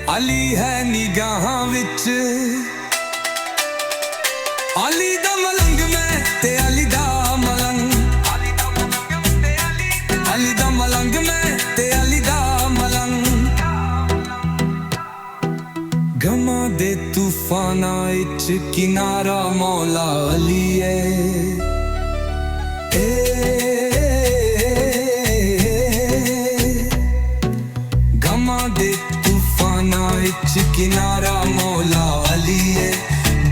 ਅਲੀ ਹੈ ਨਿਗਾਹਾਂ ਵਿੱਚ, ਅਲੀ ਦਾ ਮਲੰਗ ਮੈਂ ਤੇ ਅਲੀ ਦਾ ਮਲੰਗ, ਅਲੀ ਦਾ ਮਲੰਗ ਮੈਂ ਤੇ ਅਲੀ ਦਾ ਮਲੰਗ। ਗਮਾਂ ਦੇ ਤੂਫਾਨਾਂ ਵਿੱਚ ਕਿਨਾਰਾ ਮੌਲਾ ਅਲੀ ਏ। ਗਮਾਂ ਦੇ ਤੂਫਾਨਾਂ ਵਿੱਚ ਕਿਨਾਰਾ ਮੌਲਾ ਅਲੀ ਏ।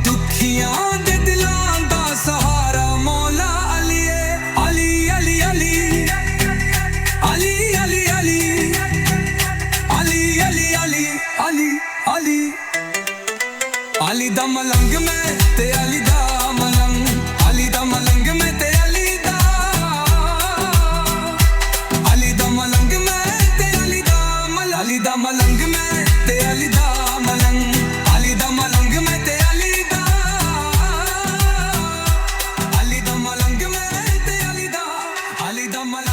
ਦੁਖੀਆਂ ਦੇ ਦਿਲਾਂ ਦਾ ਸਹਾਰਾ ਮੌਲਾ ਅਲੀ ਏ। ਅਲੀ ਅਲੀ ਅਲੀ ਅਲੀ ਅਲੀ ਅਲੀ ਅਲੀ ਅਲੀ ਅਲੀ ਅਲੀ ਅਲੀ ਅਲੀ ਦਾ ਮਲੰਗ ਮੈਂ ਤੇ ਅਲੀ ਦਾ ਮਲੰਗ, ਅਲੀ ਦਾ ਮਲੰਗ ਮੈਂ ਤੇ ਅਲੀ ਦਾ, ਅਲੀ ਦਾ ਮਲੰਗ ਮੈਂ ਤੇ ਅਲੀ ਦਾ ਮਲੰਗ, ਅਲੀ ਦਾ ਮਲੰਗ ਮੈਂ ਤੇ ਅਲੀ ਦਾ ਮਲੰਗ, ਅਲੀ ਦਾ ਮਲੰਗ ਮੈਂ ਤੇ ਅਲੀ ਦਾ, ਅਲੀ ਦਾ ਮਲੰਗ ਮੈਂ ਤੇ ਅਲੀ ਦਾ, ਅਲੀ ਦਾ ਮਲੰਗ।